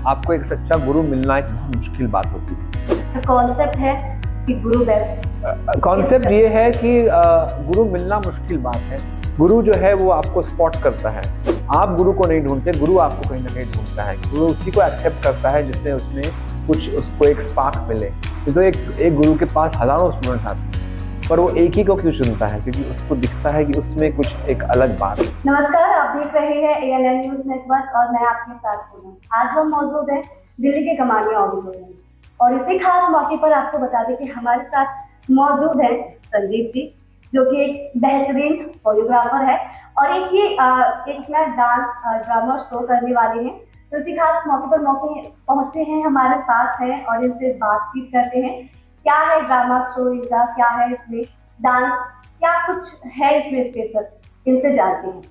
आपको एक सच्चा गुरु मिलना एक बहुत मुश्किल बात होती है। कॉन्सेप्ट है कि गुरु बेस्ट। कॉन्सेप्ट ये है कि गुरु मिलना मुश्किल बात है। गुरु जो है वो आपको स्पॉट करता है, आप गुरु को नहीं ढूंढते, गुरु आपको कहीं ना कहीं ढूंढता है। गुरु उसी को एक्सेप्ट करता है जिसने उसमें कुछ उसको एक स्पार्क मिले। तो एक गुरु के पास हजारों स्टूडेंट्स आते हैं पर वो एक ही को क्यों चुनता है? क्योंकि उसको दिखता है कि उसमें कुछ एक अलग बात है। नमस्कार, आप देख रहे हैं ANN न्यूज नेटवर्क और मैं आपके साथ हूँ। आज हम मौजूद हैं दिल्ली के कमानिया ऑडिटोरियम में और इसी खास मौके पर आपको बता दें कि हमारे साथ मौजूद है संदीप जी, जो कि एक बेहतरीन कोरियोग्राफर है और एक अपना डांस ड्रामा शो करने वाले हैं। तो इसी खास मौके पर पहुंचे हैं, हमारे पास हैं और इनसे बातचीत करते हैं। क्या है ड्रामा शो इनका, क्या है इसमें डांस, क्या कुछ है इसमें स्पेशल, इनसे जानते हैं।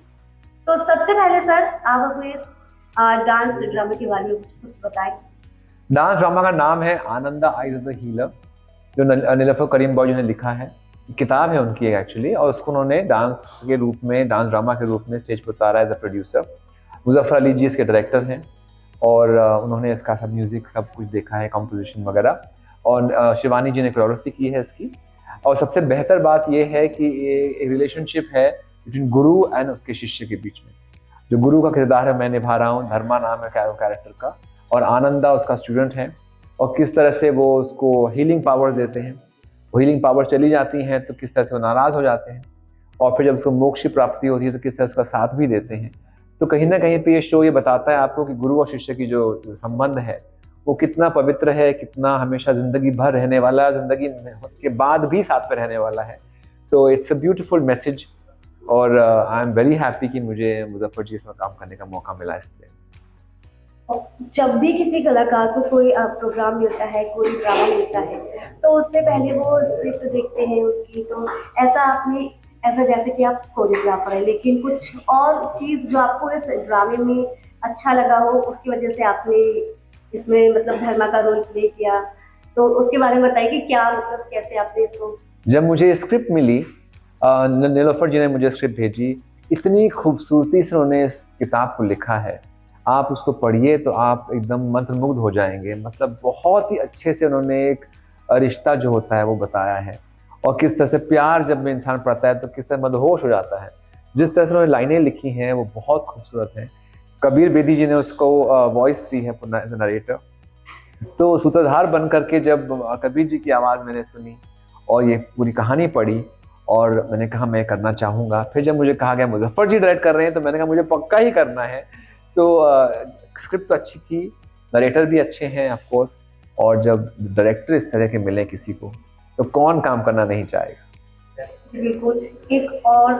तो सबसे पहले सर आप अपने इस डांस ड्रामा के बारे में कुछ बताएं। डांस ड्रामा का नाम है Ananda eyes of the healer, जो नीलोफर करीम बॉय जी ने लिखा है। किताब है उनकी एक्चुअली, और उसको उन्होंने डांस के रूप में, डांस ड्रामा के रूप में स्टेज पर उतारा as a producer. Muzaffar Ali ji इसके डायरेक्टर हैं और उन्होंने इसका सब म्यूजिक सब कुछ देखा है, कंपोजिशन वगैरह, और शिवानी जी ने कोरियोग्राफी की है इसकी। और सबसे बेहतर बात यह है कि ये एक रिलेशनशिप है बिटवीन गुरु एंड उसके शिष्य के बीच में। जो गुरु का किरदार है मैं निभा रहा हूँ, धर्मा नाम है कैरेक्टर का, और आनंदा उसका स्टूडेंट है। और किस तरह से वो उसको हीलिंग पावर देते हैं, वो हीलिंग पावर चली जाती हैं तो किस तरह से वो नाराज़ हो जाते हैं, और फिर जब उसको मोक्ष की प्राप्ति होती है तो किस तरह से उसका साथ भी देते हैं। तो कहीं ना कहीं पे ये शो ये बताता है आपको कि गुरु और शिष्य की जो संबंध है वो कितना पवित्र है, कितना हमेशा जिंदगी भर रहने वाला, जिंदगी के बाद भी साथ में रहने वाला है। तो इट्स अ ब्यूटीफुल मैसेज और आई एम वेरी हैप्पी कि मुझे मुजफ्फर जी इसमें काम करने का मौका मिला। इसलिए जब भी किसी कलाकार को कोई प्रोग्राम मिलता है, कोई ड्रामा मिलता है, तो उससे पहले वो स्क्रिप्ट देखते हैं उसकी। तो ऐसा आपने, ऐसा जैसे कि आप कोरियोग्राफर है, लेकिन कुछ और चीज़ जो आपको इस ड्रामे में अच्छा लगा हो, उसकी वजह से आपने इसमें मतलब धर्मा का रोल प्ले किया, तो उसके बारे में बताइए कि क्या मतलब कैसे आपने इसको। जब मुझे स्क्रिप्ट मिली, नीलोफर जी ने मुझे स्क्रिप्ट भेजी, इतनी खूबसूरती से उन्होंने इस किताब को लिखा है, आप उसको पढ़िए तो आप एकदम मंत्रमुग्ध हो जाएंगे। मतलब बहुत ही अच्छे से उन्होंने एक रिश्ता जो होता है वो बताया है, और किस तरह से प्यार जब में इंसान पढ़ता है तो किस तरह मदहोश हो जाता है। जिस तरह से उन्होंने लाइनें लिखी हैं वो बहुत खूबसूरत हैं। कबीर बेदी जी ने उसको वॉइस दी है नरेटर। तो सूत्रधार बन करके जब कबीर जी की आवाज़ मैंने सुनी और ये पूरी कहानी पढ़ी, और मैंने कहा मैं करना चाहूँगा। फिर जब मुझे कहा गया मुजफ्फर जी डायरेक्ट कर रहे हैं तो मैंने कहा मुझे पक्का ही करना है। तो स्क्रिप्ट तो अच्छी थी, नरेटर भी अच्छे हैं ऑफ कोर्स, और जब डायरेक्टर इस तरह के मिले किसी को तो कौन काम करना नहीं चाहेगा। बिल्कुल। एक और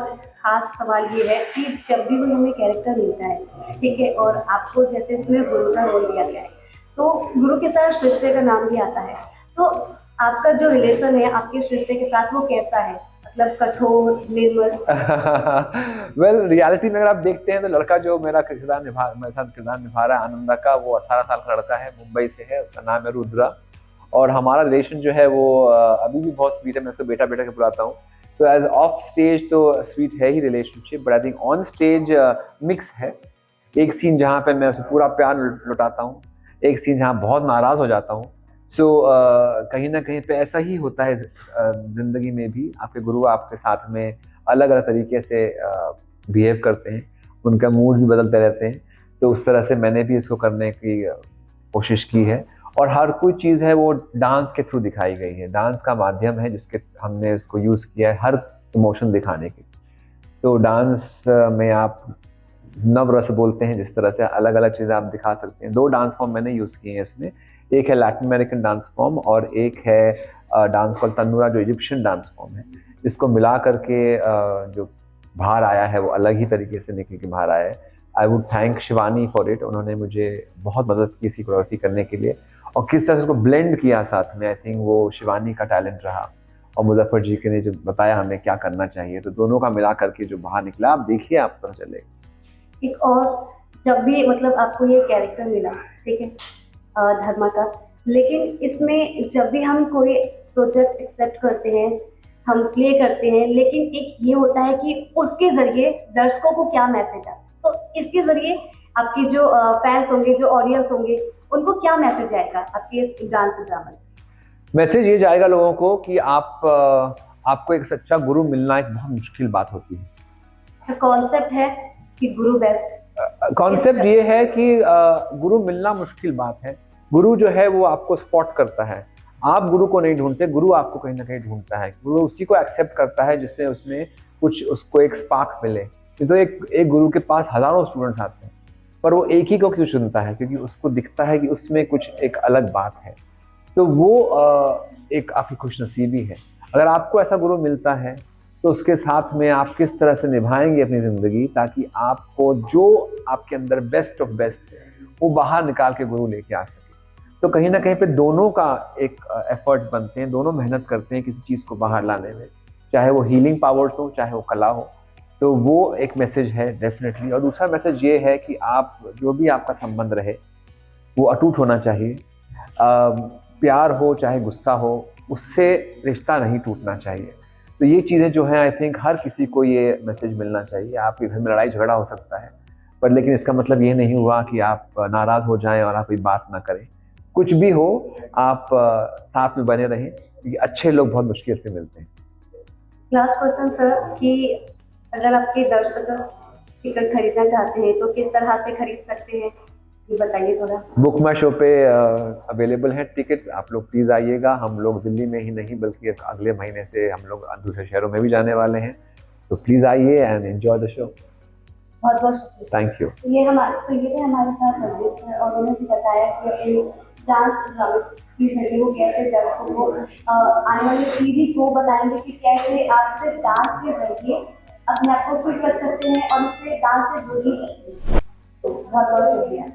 खास सवाल ये है कि जब भी कोई हमें कैरेक्टर मिलता है, ठीक है, और आपको जैसे इसमें गुरु का रोल दिया गया है, तो गुरु के साथ शिष्य का नाम भी आता है, तो आपका जो रिलेशन है आपके शिष्य के साथ वो कैसा है? मतलब कठोर, निर्मल? वेल रियलिटी में अगर आप देखते हैं तो लड़का जो मेरे साथ किरदार निभा रहा है आनंदा का, वो 18 साल का लड़का है, मुंबई से है, उसका नाम है रुद्रा। और हमारा रिलेशन जो है वो अभी भी बहुत स्वीट है, मैं उसको बेटा बेटा के बुलाता हूँ। तो एज ऑफ स्टेज तो स्वीट है ही relationship, but I think on stage mix है। एक सीन जहाँ पे मैं उसे पूरा प्यार लुटाता हूँ, एक सीन जहाँ बहुत नाराज़ हो जाता हूँ। सो कहीं ना कहीं पे ऐसा ही होता है ज़िंदगी में भी। आपके गुरु आपके साथ में अलग अलग तरीके से बिहेव करते हैं, उनका मूड भी बदलते रहते हैं। तो उस तरह से मैंने भी इसको करने की कोशिश की है, और हर कोई चीज़ है वो डांस के थ्रू दिखाई गई है। डांस का माध्यम है जिसके हमने इसको यूज़ किया है हर इमोशन दिखाने के। तो डांस में आप नवरस बोलते हैं, जिस तरह से अलग अलग चीज़ें आप दिखा सकते हैं। 2 डांस फॉर्म मैंने यूज़ किए हैं इसमें, एक है लैटिन अमेरिकन डांस फॉर्म और एक है डांस फॉर्म तन्नुरा, जो इजिप्शियन डांस फॉर्म है। इसको मिला करके जो बाहर आया है वो अलग ही तरीके से निकल के बाहर आया है। I would thank Shivani for it, उन्होंने मुझे बहुत मदद की इसी कोरियोग्राफी करने के लिए, और किस तरह से उसको ब्लेंड किया साथ में, आई थिंक वो शिवानी का टैलेंट रहा, और मुजफ्फर जी के ने जो बताया हमें क्या करना चाहिए, तो दोनों का मिला करके जो बाहर निकला, आप देखिए आप पता चलेगा। एक और, जब भी मतलब आपको ये कैरेक्टर मिला, ठीक है, धर्मा का, लेकिन इसमें जब भी हम कोई प्रोजेक्ट एक्सेप्ट करते हैं, हम प्ले करते हैं, लेकिन एक ये होता है कि उसके जरिए दर्शकों को क्या मैसेज आता है। तो इसके जरिए आपके जो फैंस होंगे, जो ऑडियंस होंगे, उनको क्या मैसेज जाएगा आपके इस डांस ड्रामा से? मैसेज ये जाएगा लोगों को कि आपको एक सच्चा गुरु मिलना एक बहुत मुश्किल बात होती है। अच्छा, कॉन्सेप्ट है कि गुरु बेस्ट। कॉन्सेप्ट ये है कि गुरु मिलना मुश्किल बात है। गुरु जो है वो आपको स्पॉट करता है, आप गुरु को नहीं ढूंढते, गुरु आपको कहीं ना कहीं ढूंढता है। गुरु उसी को एक्सेप्ट करता है जिससे उसमें कुछ उसको एक स्पार्क मिले। तो एक गुरु के पास हजारों स्टूडेंट्स आते हैं, पर वो एक ही को क्यों चुनता है? क्योंकि उसको दिखता है कि उसमें कुछ एक अलग बात है। तो वो एक आपकी खुशनसीबी है। अगर आपको ऐसा गुरु मिलता है तो उसके साथ में आप किस तरह से निभाएंगे अपनी ज़िंदगी, ताकि आपको जो आपके अंदर बेस्ट ऑफ बेस्ट है वो बाहर निकाल के गुरु लेके आ सके। तो कहीं ना कहीं पे दोनों का एक एफर्ट्स बनते हैं, दोनों मेहनत करते हैं किसी चीज़ को बाहर लाने में, चाहे वो हीलिंग पावर्स हो, चाहे वो कला हो। तो वो एक मैसेज है डेफिनेटली। और दूसरा मैसेज ये है कि आप जो भी आपका संबंध रहे वो अटूट होना चाहिए। प्यार हो चाहे गुस्सा हो, उससे रिश्ता नहीं टूटना चाहिए। तो ये चीज़ें जो हैं, आई थिंक हर किसी को ये मैसेज मिलना चाहिए। आपके घर में लड़ाई झगड़ा हो सकता है, पर लेकिन इसका मतलब ये नहीं हुआ कि आप नाराज़ हो जाएं और आप कोई बात ना करें। कुछ भी हो, आप साथ में बने रहें, क्योंकि अच्छे लोग बहुत मुश्किल से मिलते हैं। लास्ट क्वेश्चन सर, कि अगर आपके दर्शक टिकट खरीदना चाहते हैं तो किस तरह से खरीद सकते हैं, ये बताइए थोड़ा। बुक माई शो पे अवेलेबल हैं टिकट्स। आप लोग प्लीज़ आइएगा। हम लोग दिल्ली में ही नहीं बल्कि अगले महीने से हम लोग दूसरे शहरों में भी जाने वाले हैं। तो प्लीज़ आइए एंड एंजॉय द शो। बहुत बहुत शुक्रिया। Thank you. ये हमारे साथ रंजीत है और उन्होंने बताया कि अपनी डांस ड्रामा की जरिए वो कैसे दर्शकों को आने वाली पीढ़ी को बताएंगे कि कैसे आप सिर्फ डांस के जरिए अपने आप को फिट कर सकते हैं और उससे डांस से जुड़ ही सकते हैं। बहुत बहुत शुक्रिया।